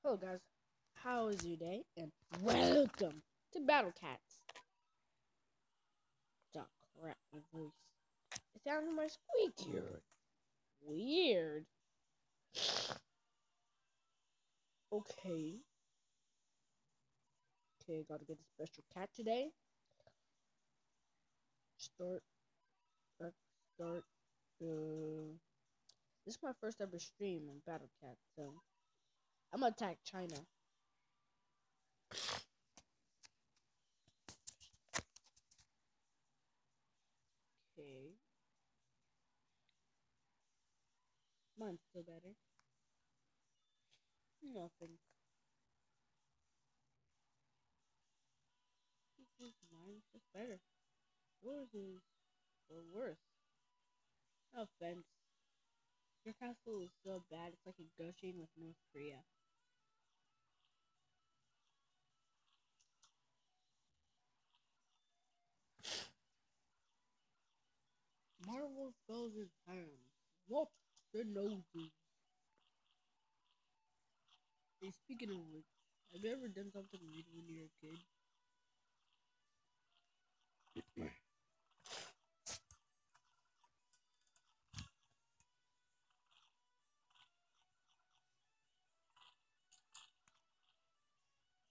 Hello guys, how is your day? And welcome to Battle Cats. Stop, crap my voice. It sounds my squeakier. Weird. Okay. Okay, gotta get a special cat today. Start. Let's start. This is my first ever stream on Battle Cat, so I'm gonna attack China. Okay. Mine's still better. Nothing. Mine's just better. Yours is or worse. No offense. Your castle is so bad, it's like negotiating with North Korea. Marvel spells his hands. Whoop the noses. Hey, speaking of which, have you ever done something weird when you were a kid?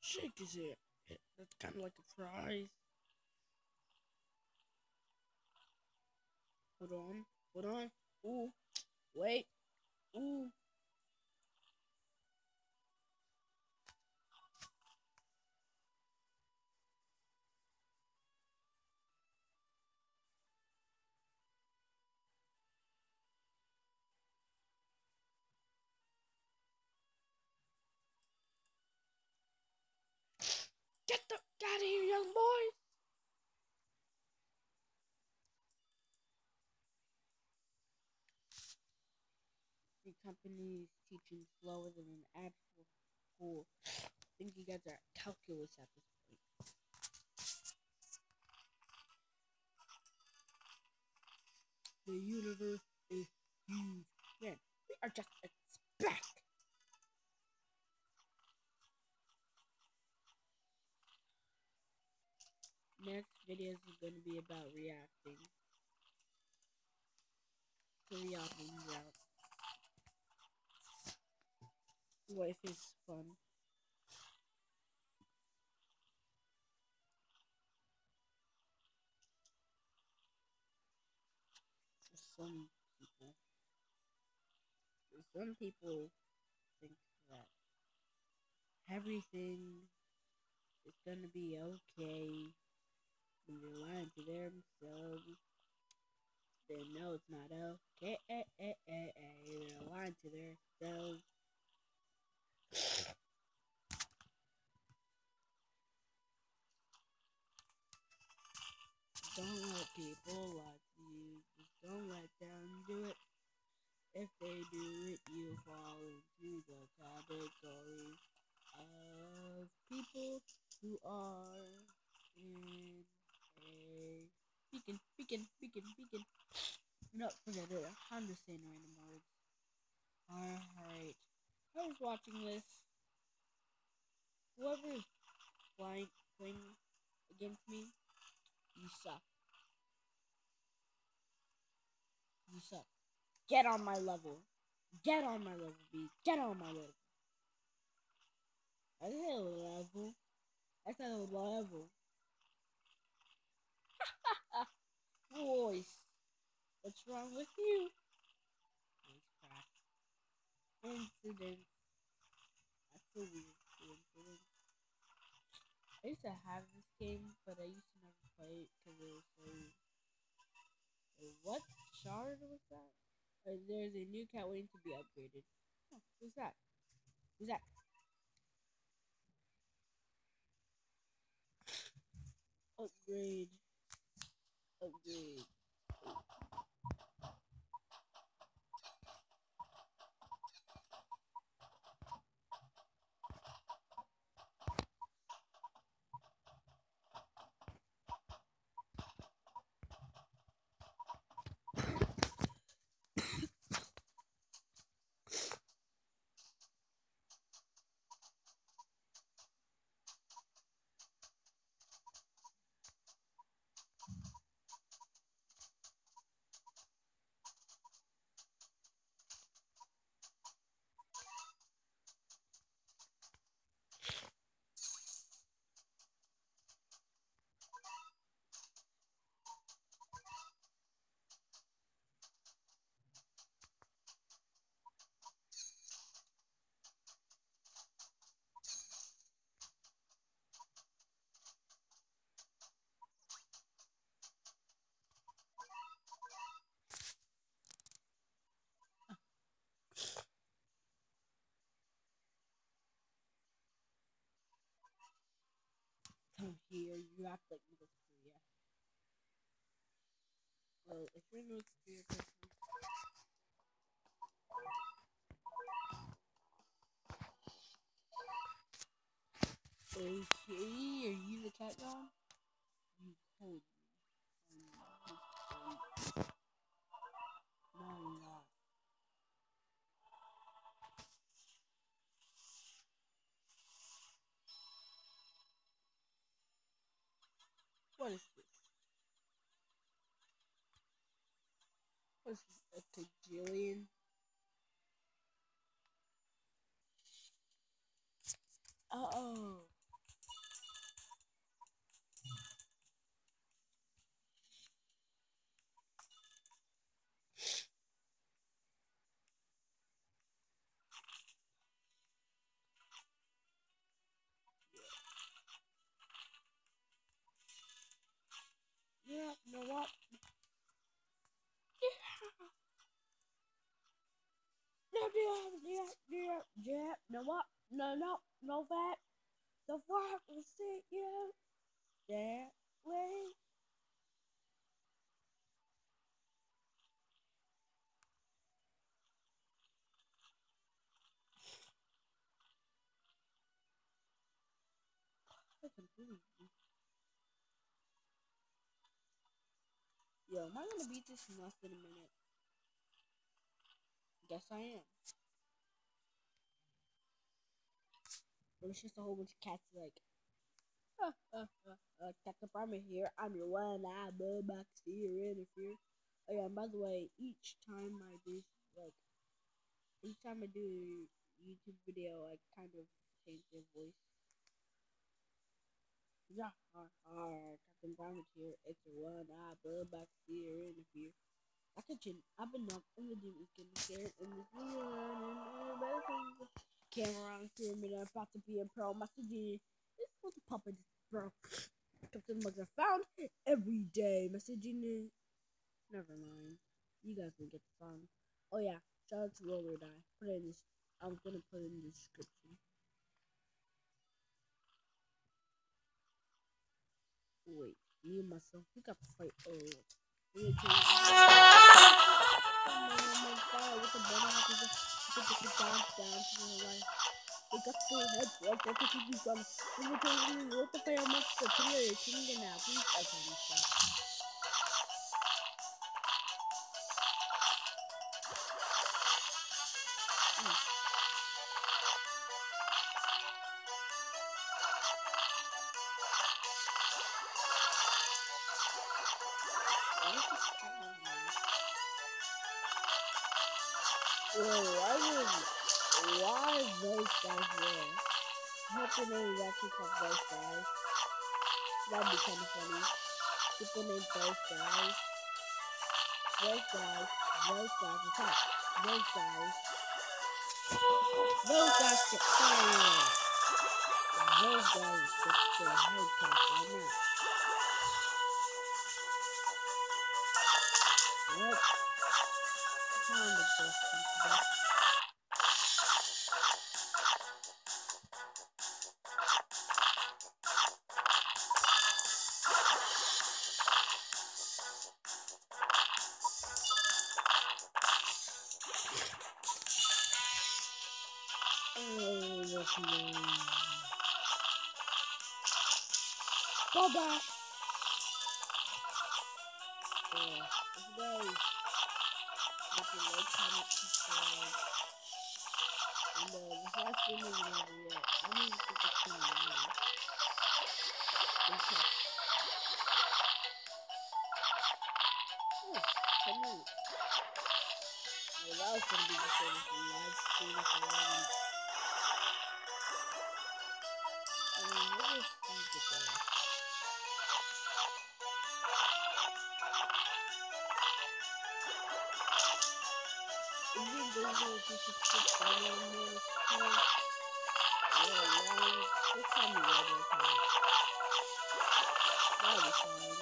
Shake his head. That's kind of like a prize. Hold on. Hold on. Ooh. Wait. Ooh. Get the out of here, young boy. The company is teaching slower than an actual school. I think you guys are at calculus at this point. The universe is huge. Man, we are just a speck. Next video is going to be about reacting to the album route. Life is fun. For some people. For some people think that everything is gonna be okay when they're lying to themselves. They know it's not okay. They're lying to themselves. Don't let people lie to you. Just don't let them do it. If they do it, you fall into the category of people who are in a beacon. No, forget it. I'm just saying random words. Alright. I was watching this. Whoever is playing against me, you suck. You suck. Get on my level. Get on my level, B. Get on my level. I said level. I said level. Voice. What's wrong with you? Voice crack. Incident. That's a weird coincidence. I used to have this game, but I used to never play it because it was so. What shard was that? There's a new cat waiting to be upgraded. Oh, who's that? Who's that? Upgrade. Upgrade. here, you have to like North Korea. Well, if you're North Korea person, okay, are you the cat dog? You told me. No, you're not. What is this? What is this? A cajillion? Oh. Yeah, you know what? Yeah. Know what? No, that. The rock will see you that way. I can believe you. Yo, am I gonna beat this in less than a minute? Guess I am. But it's just a whole bunch of cats like, Captain Farmer here. I'm your one-eye bullbox here, interfere. Oh yeah, and by the way, like, each time I do a YouTube video, I kind of change their voice. Yeah, Captain Farmer here. It's your one-eye bullbox here, interfere. I've been up in the demons getting scared and this camera on pyramid. I'm about to be a pro master genius. This was a puppet, bro. Captain Mugs are found every day. Messaging. Never mind. You guys will get the song. Oh yeah, shout out to Roll or Die. Put it in this. I'm gonna put it in the description. Wait, me and myself, we got to fight. Oh, we need to. With the bunny, I can just put the down to the right. We got to head what the keep you from. We will tell you what the fire monster. Tinga now. Please, okay, stop. Why is those guys there? I hope your name is actually called those guys. That'd be kind of funny. People named those guys. Those guys. Those guys attack. Those guys. Those guys get fired. Those guys get their head cut right now. What? How did this come to that? Oh, what's name? Go back! Guys, happy like, comment, subscribe. And this last video isn't over yet. I don't even think it's coming out. Okay. Oh, 10 minutes. Well, that was gonna be the same as the live stream if I hadn't. What is the guy? Is it Google if you should put someone on this channel? Just tell me what they're called. That'll be fine.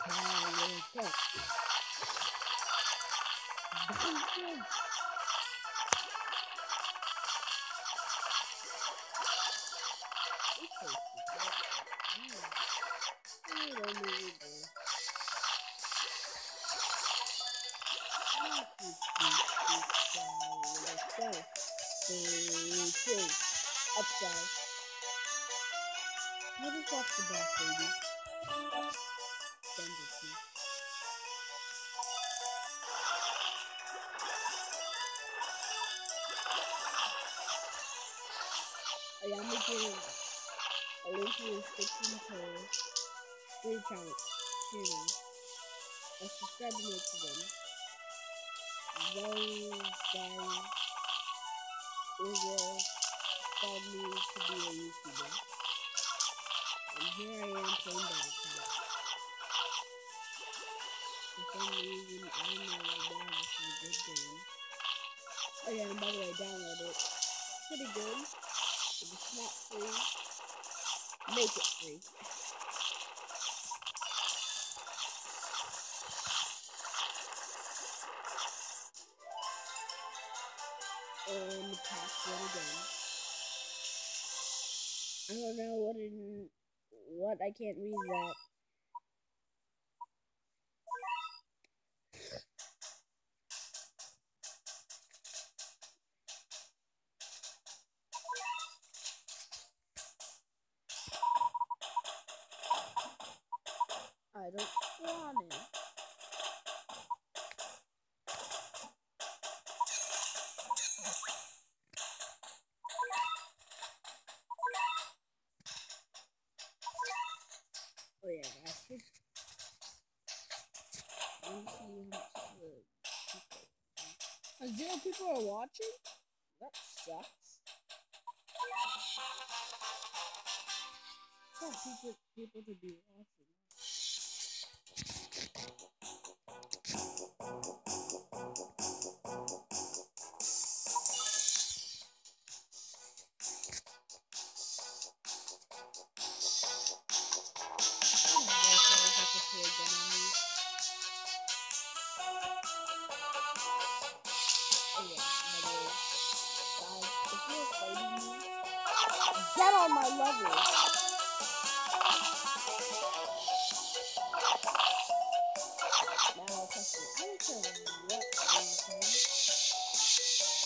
Calico. Violence. This place is not good. I don't need this. Calico. 3, 2. Upside. I just watched the boss baby. Send it to me. I am making a link to the description to 3 channels. I subscribe to them. Those guys will start me to be a YouTuber. And here I am playing Battlecat. For some reason, I don't know why this is a good game. Oh yeah, and by the way, download it. It's pretty good. If it's not free, make it free. And the password again. I don't know what I can't read that. I don't want it. Oh yeah, guys. Let me see how much people. 0 people are watching? That sucks. I want people to be watching. Get on my level. Now, question. I don't care what you're saying.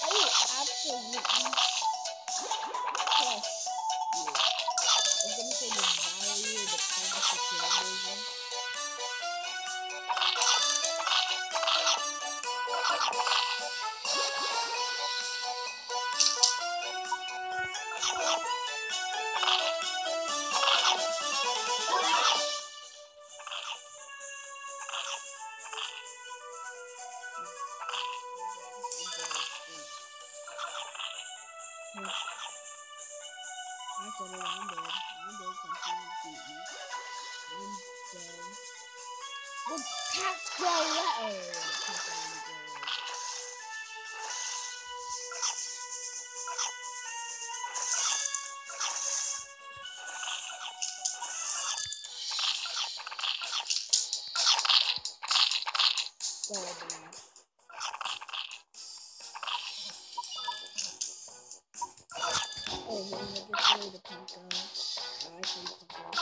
I will absolutely crush you. I'm gonna say the value of the cybersecurity version. I said it, I'm dead. Something to beat me. I'm dead. With Castelletto! So bad. Oh, when I get ready to punk out, I can punk out.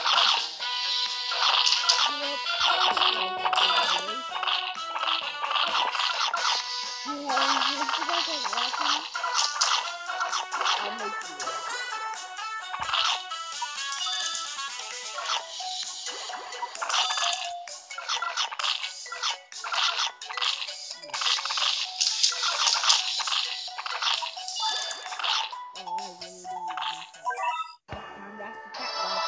If you guys are watching, I'll make you laugh. Oh, I really do mess up. Time back to cat life,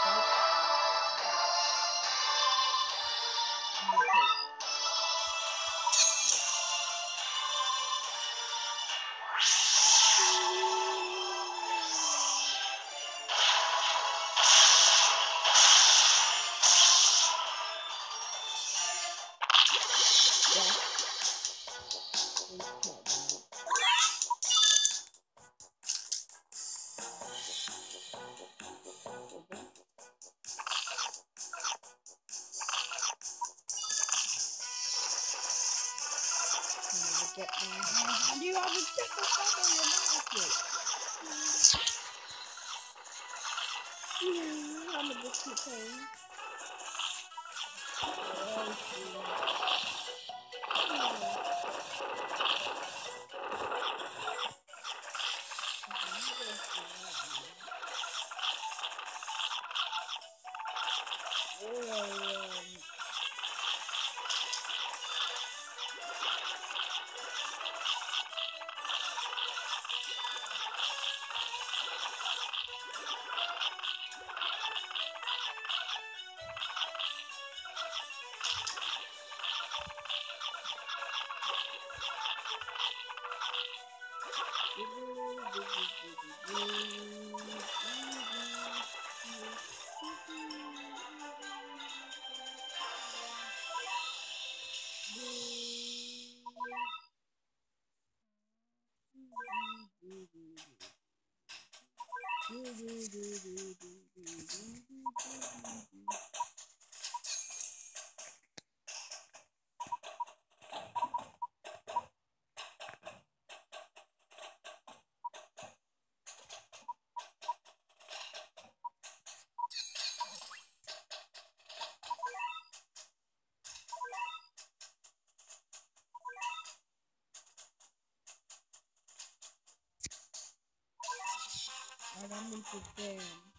get my hands on you. I was just a fuck on your mouth. I'm gonna just keep playing. Oh, I'm into them.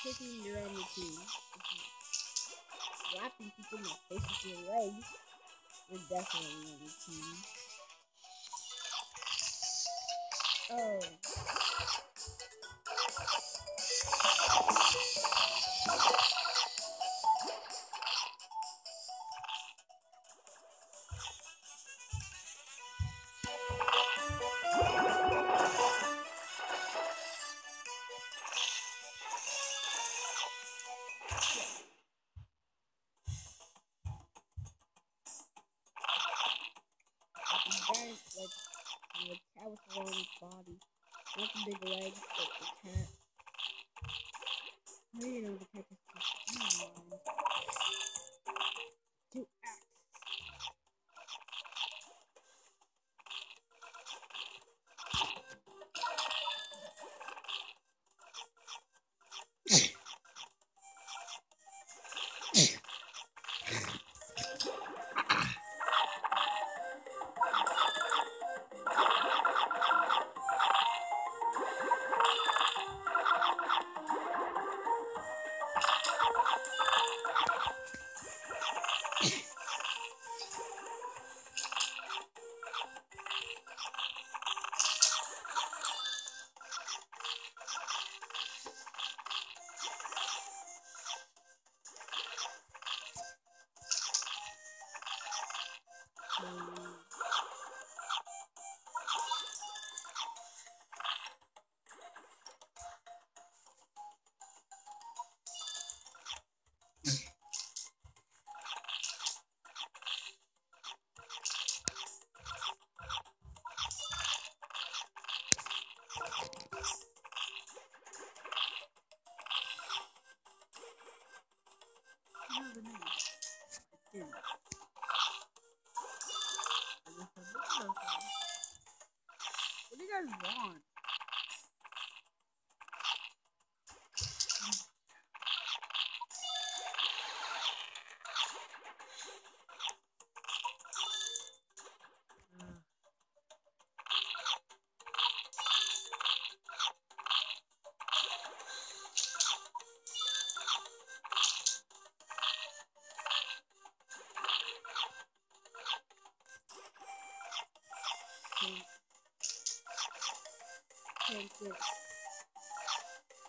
kicking around the team, slapping people in the face with your legs, you're definitely on the team. Oh. Giant, like a cat with a long body. Not the big legs, but the cat. Oh, you know, the cat is just two axes. What do you guys want? Can't get.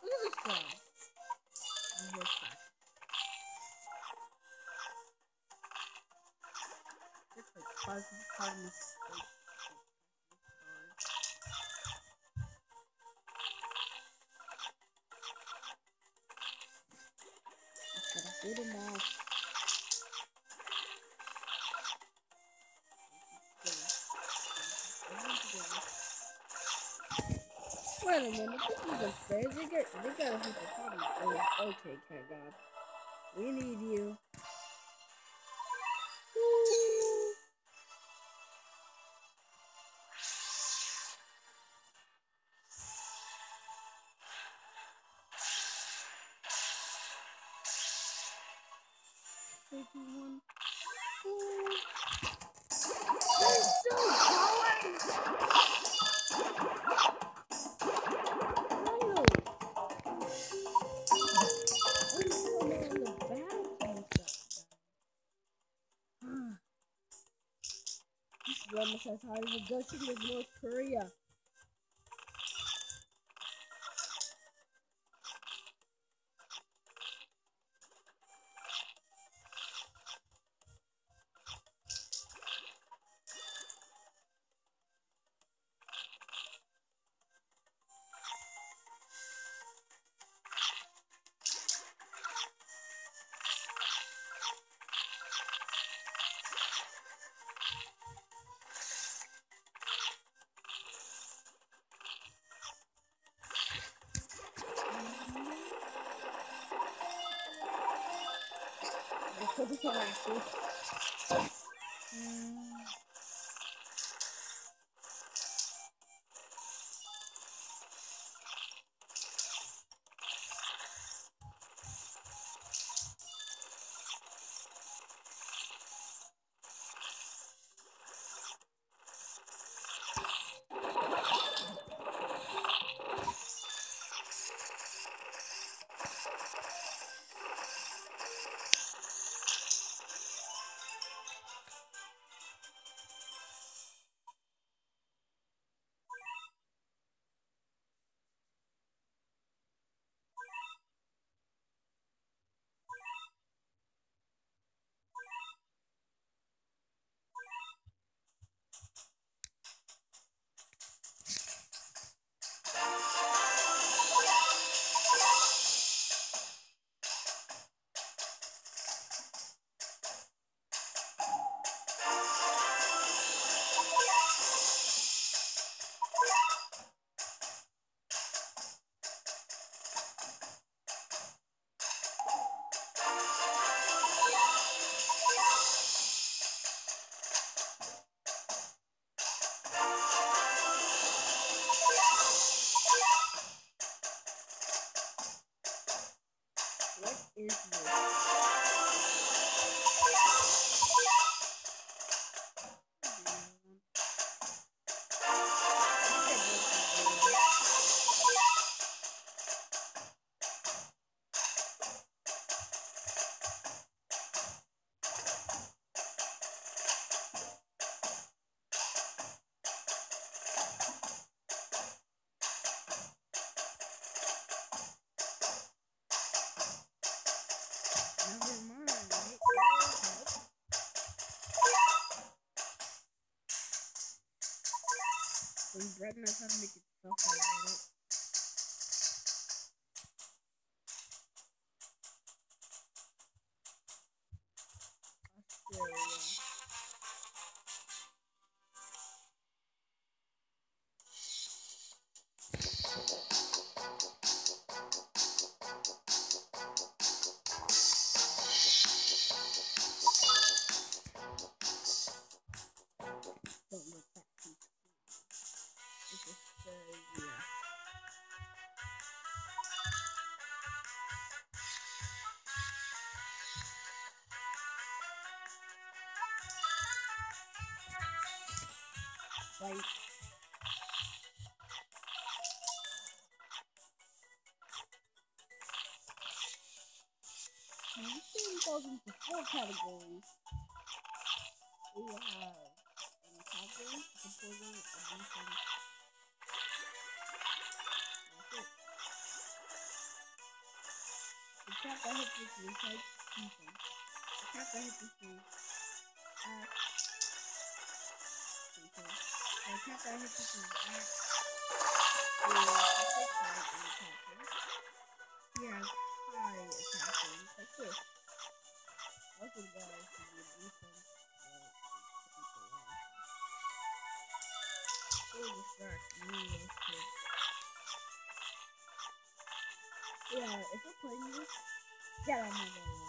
Look at this guy. It's like causing mistakes. Gotta hold him off. Wait a minute, this isn't fair. They gotta hit the party. Oh, okay, Cat God. We need you. Woo. 31. He's still going! This is almost as hard as the Gushing of North Korea. is this? Never mind, right? When Brett knows how to make it stuff like that. Australia. Don't look that deep. It just says, yeah. Like, this game falls into 4 categories. We have an attacking, supporting, a defense. That's it. The attack that hits this is like defense. The attack that hits this is act. Defense. The attack that hits this is act. Is the 6 height and attacking. He has high attacking. Like this. Also, guys, to be a defense. It'll distract me real quick. Yeah, if we're playing this, get on my level.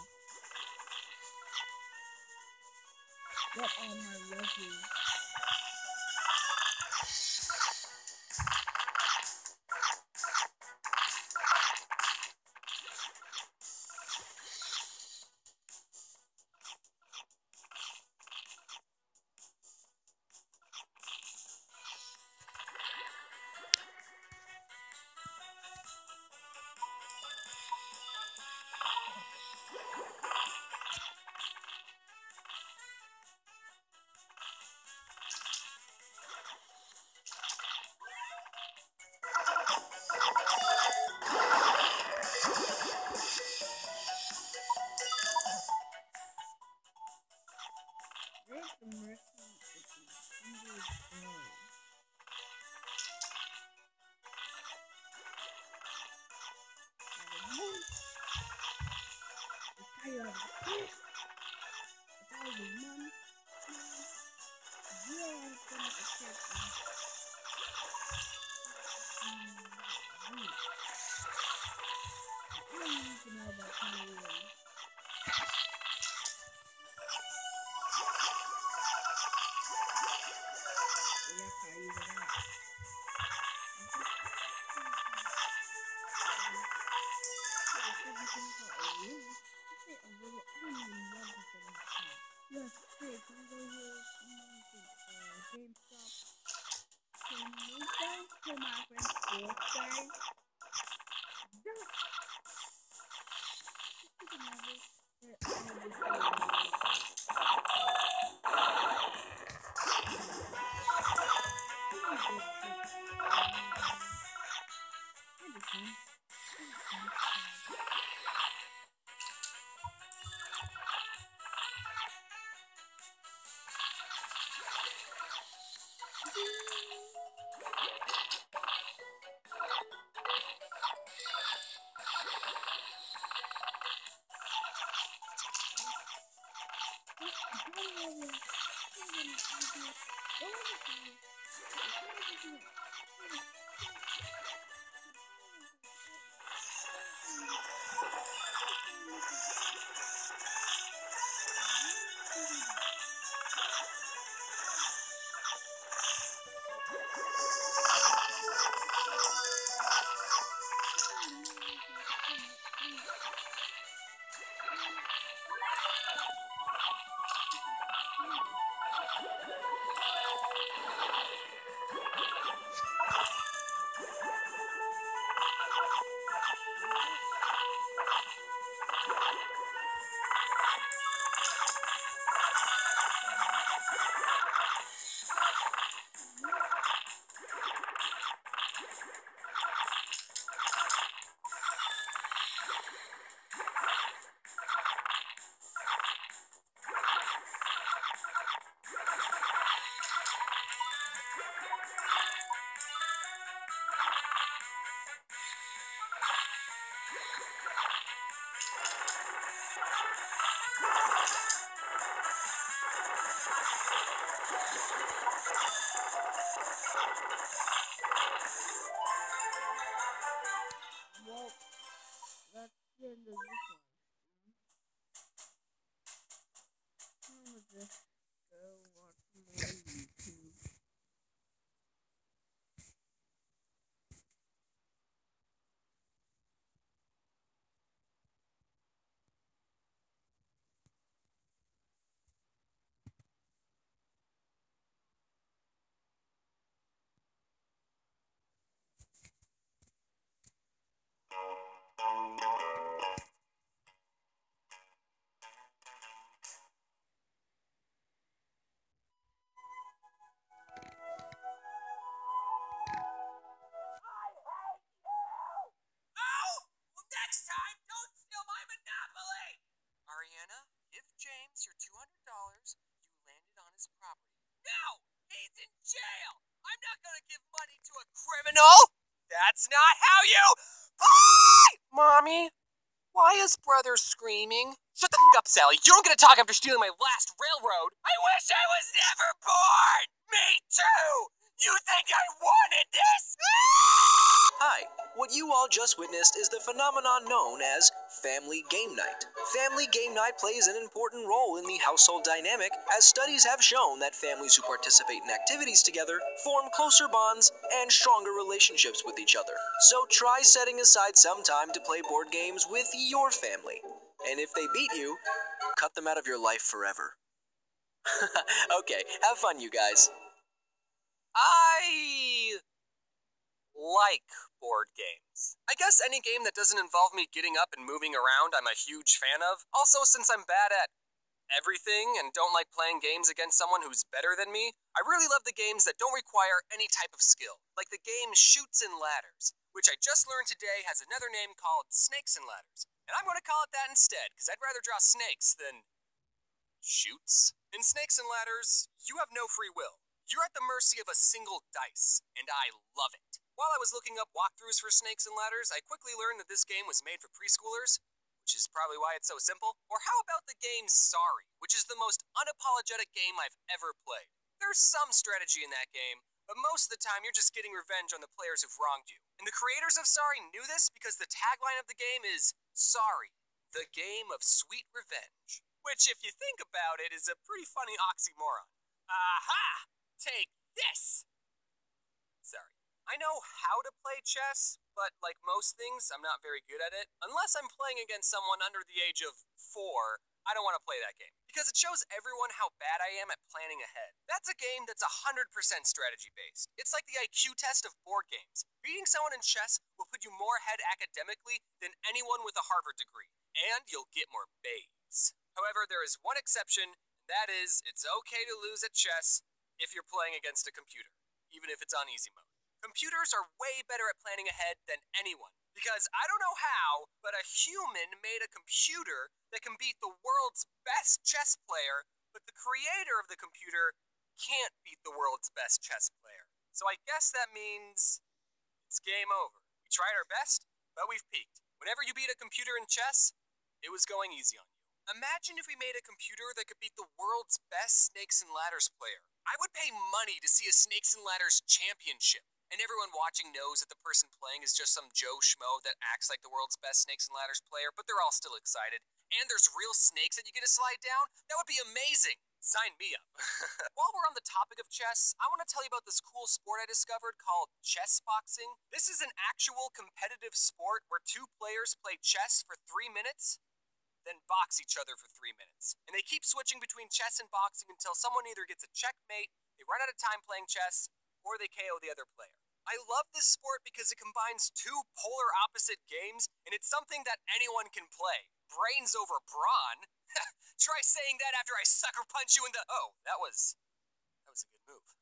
Get on my level. There's the mercy under blow. It's how you have the fish. It's all the mom. Yeah, it's gonna be careful. I don't need to know about Kyrie. Yeah, Kyrie's a lot. Yes, hey, can we go here? GameStop. Can we go to my friend's birthday? Well, that's the end of this one. I'm gonna just go watch some more YouTube. Oh! Well, next time, don't steal my Monopoly! Ariana, give James your $200. You landed on his property. No! He's in jail! I'm not gonna give money to a criminal! That's not how you... Mommy, why is brother screaming? Shut the f*** up, Sally. You don't get to talk after stealing my last railroad. I wish I was never born! Me too! You think I wanted this? Hi, what you all just witnessed is the phenomenon known as family game night. Family game night plays an important role in the household dynamic, as studies have shown that families who participate in activities together form closer bonds and stronger relationships with each other. So try setting aside some time to play board games with your family. And if they beat you, cut them out of your life forever. Okay, have fun, you guys. I like board games. I guess any game that doesn't involve me getting up and moving around I'm a huge fan of. Also, since I'm bad at everything and don't like playing games against someone who's better than me, I really love the games that don't require any type of skill, like the game Chutes and Ladders, which I just learned today has another name called Snakes and Ladders. And I'm going to call it that instead, because I'd rather draw snakes than chutes. In Snakes and Ladders, you have no free will. You're at the mercy of a single dice, and I love it. While I was looking up walkthroughs for Snakes and Ladders, I quickly learned that this game was made for preschoolers, which is probably why it's so simple. Or how about the game Sorry, which is the most unapologetic game I've ever played. There's some strategy in that game, but most of the time you're just getting revenge on the players who've wronged you. And the creators of Sorry knew this because the tagline of the game is Sorry, the game of sweet revenge. Which, if you think about it, is a pretty funny oxymoron. Aha! Take this! Sorry. I know how to play chess, but like most things, I'm not very good at it. Unless I'm playing against someone under the age of 4, I don't want to play that game. Because it shows everyone how bad I am at planning ahead. That's a game that's 100% strategy based. It's like the IQ test of board games. Beating someone in chess will put you more ahead academically than anyone with a Harvard degree. And you'll get more babes. However, there is one exception, and that is, it's okay to lose at chess if you're playing against a computer, even if it's on easy mode. Computers are way better at planning ahead than anyone, because I don't know how, but a human made a computer that can beat the world's best chess player, but the creator of the computer can't beat the world's best chess player. So I guess that means it's game over. We tried our best, but we've peaked. Whenever you beat a computer in chess, it was going easy on you. Imagine if we made a computer that could beat the world's best Snakes and Ladders player. I would pay money to see a Snakes and Ladders championship. And everyone watching knows that the person playing is just some Joe Schmo that acts like the world's best Snakes and Ladders player, but they're all still excited. And there's real snakes that you get to slide down? That would be amazing! Sign me up. While we're on the topic of chess, I want to tell you about this cool sport I discovered called chess boxing. This is an actual competitive sport where 2 players play chess for 3 minutes, then box each other for 3 minutes. And they keep switching between chess and boxing until someone either gets a checkmate, they run out of time playing chess, or they KO the other player. I love this sport because it combines two polar opposite games, and it's something that anyone can play. Brains over brawn? Try saying that after I sucker punch you in the... Oh, that was a good move.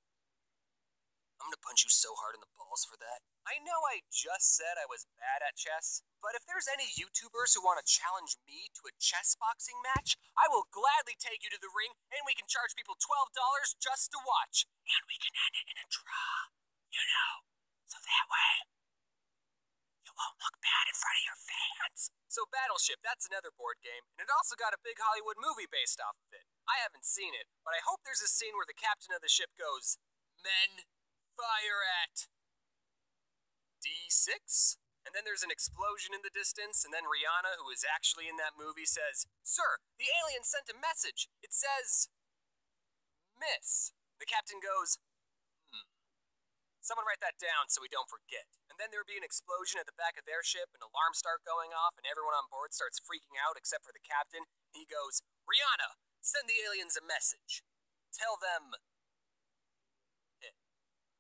I'm gonna punch you so hard in the balls for that. I know I just said I was bad at chess, but if there's any YouTubers who want to challenge me to a chess boxing match, I will gladly take you to the ring, and we can charge people $12 just to watch. And we can end it in a draw. You know, so that way, you won't look bad in front of your fans. So Battleship, that's another board game, and it also got a big Hollywood movie based off of it. I haven't seen it, but I hope there's a scene where the captain of the ship goes, "Men, fire at D6?" And then there's an explosion in the distance, and then Rihanna, who is actually in that movie, says, "Sir, the alien sent a message. It says, miss." The captain goes, Someone write that down so we don't forget. And then there'd be an explosion at the back of their ship, and alarms start going off, and everyone on board starts freaking out except for the captain. He goes, "Rihanna, send the aliens a message. Tell them it."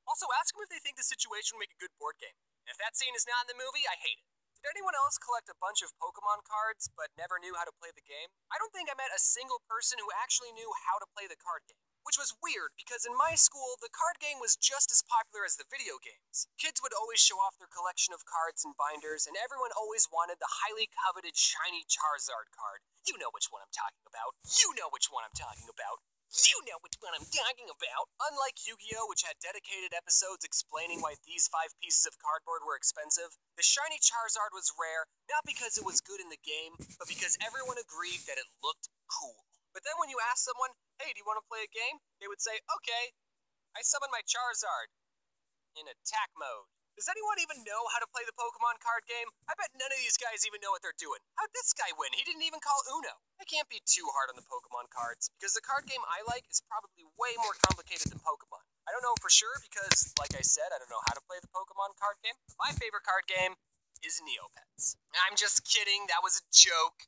Also, ask them if they think the situation would make a good board game. And if that scene is not in the movie, I hate it. Did anyone else collect a bunch of Pokemon cards but never knew how to play the game? I don't think I met a single person who actually knew how to play the card game. Which was weird, because in my school, the card game was just as popular as the video games. Kids would always show off their collection of cards and binders, and everyone always wanted the highly coveted shiny Charizard card. You know which one I'm talking about. You know which one I'm talking about. You know which one I'm talking about. Unlike Yu-Gi-Oh!, which had dedicated episodes explaining why these 5 pieces of cardboard were expensive, the shiny Charizard was rare, not because it was good in the game, but because everyone agreed that it looked cool. But then when you ask someone, "Hey, do you want to play a game?" they would say, "Okay, I summon my Charizard in attack mode." Does anyone even know how to play the Pokemon card game? I bet none of these guys even know what they're doing. How'd this guy win? He didn't even call Uno. I can't be too hard on the Pokemon cards, because the card game I like is probably way more complicated than Pokemon. I don't know for sure because, like I said, I don't know how to play the Pokemon card game. My favorite card game is Neopets. I'm just kidding, that was a joke.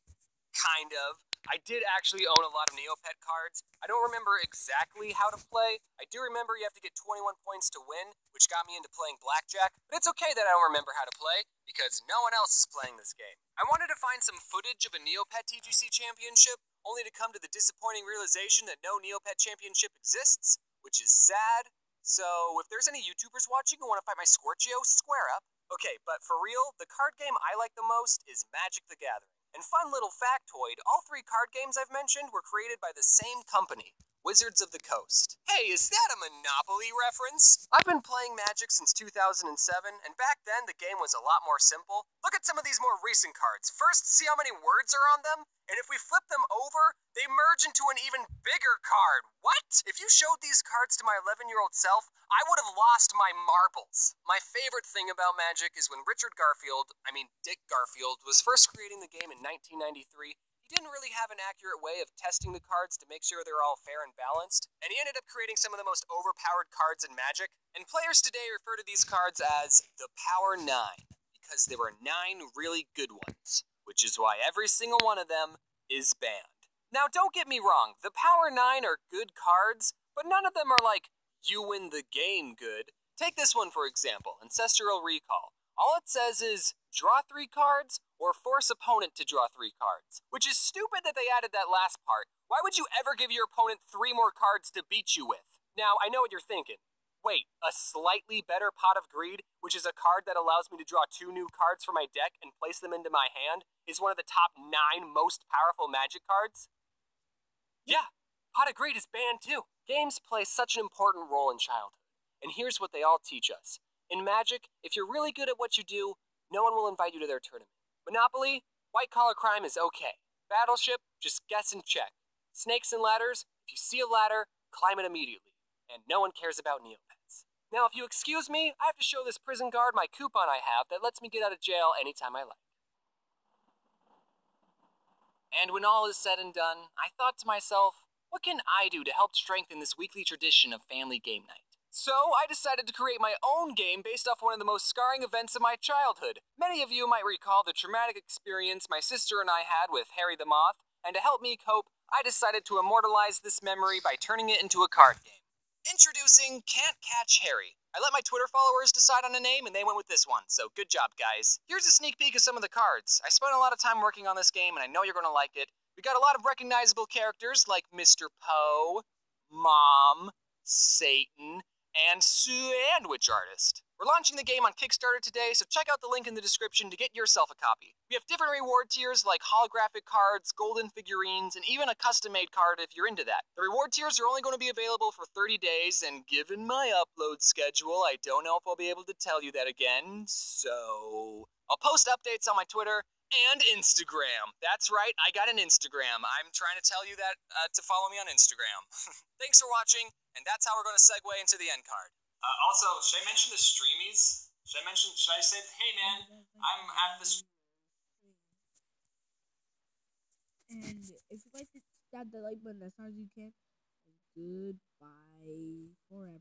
Kind of. I did actually own a lot of Neopet cards. I don't remember exactly how to play. I do remember you have to get 21 points to win, which got me into playing blackjack, but it's okay that I don't remember how to play, because no one else is playing this game. I wanted to find some footage of a Neopet TGC championship, only to come to the disappointing realization that no Neopet championship exists, which is sad. So, if there's any YouTubers watching who want to fight my Scorchio, square up. Okay, but for real, the card game I like the most is Magic the Gathering. And fun little factoid, all 3 card games I've mentioned were created by the same company, Wizards of the Coast. Hey, is that a Monopoly reference? I've been playing Magic since 2007, and back then the game was a lot more simple. Look at some of these more recent cards. First, see how many words are on them? And if we flip them over, they merge into an even bigger card. What? If you showed these cards to my 11-year-old self, I would have lost my marbles. My favorite thing about Magic is when Dick Garfield, was first creating the game in 1993, he didn't really have an accurate way of testing the cards to make sure they're all fair and balanced, and he ended up creating some of the most overpowered cards in Magic, and players today refer to these cards as the Power 9, because there were 9 really good ones, which is why every single one of them is banned. Now, don't get me wrong, the Power 9 are good cards, but none of them are like, you win the game good. Take this one for example, Ancestral Recall. All it says is, draw 3 cards, or force opponent to draw 3 cards. Which is stupid that they added that last part. Why would you ever give your opponent 3 more cards to beat you with? Now, I know what you're thinking. Wait, a slightly better Pot of Greed, which is a card that allows me to draw 2 new cards from my deck and place them into my hand, is one of the top 9 most powerful Magic cards? Yeah, Pot of Greed is banned too. Games play such an important role in childhood. And here's what they all teach us. In Magic, if you're really good at what you do, no one will invite you to their tournament. Monopoly, white-collar crime is okay. Battleship, just guess and check. Snakes and ladders, if you see a ladder, climb it immediately. And no one cares about Neopets. Now, if you excuse me, I have to show this prison guard my coupon I have that lets me get out of jail anytime I like. And when all is said and done, I thought to myself, what can I do to help strengthen this weekly tradition of family game night? So, I decided to create my own game based off one of the most scarring events of my childhood. Many of you might recall the traumatic experience my sister and I had with Harry the Moth, and to help me cope, I decided to immortalize this memory by turning it into a card game. Introducing Can't Catch Harry, I let my Twitter followers decide on a name, and they went with this one, so good job, guys. Here's a sneak peek of some of the cards. I spent a lot of time working on this game, and I know you're gonna like it. We got a lot of recognizable characters like Mr. Poe, Mom, Satan, and Sandwich Artist. We're launching the game on Kickstarter today, so check out the link in the description to get yourself a copy. We have different reward tiers like holographic cards, golden figurines, and even a custom-made card if you're into that. The reward tiers are only going to be available for 30 days, and given my upload schedule, I don't know if I'll be able to tell you that again, so I'll post updates on my Twitter and Instagram. That's right, I got an Instagram. I'm trying to tell you that to follow me on Instagram. Thanks for watching, and that's how we're going to segue into the end card. Also, should I mention the streamies? Should I say, hey man, I'm at the And if you guys hit that like button as hard as you can, goodbye forever.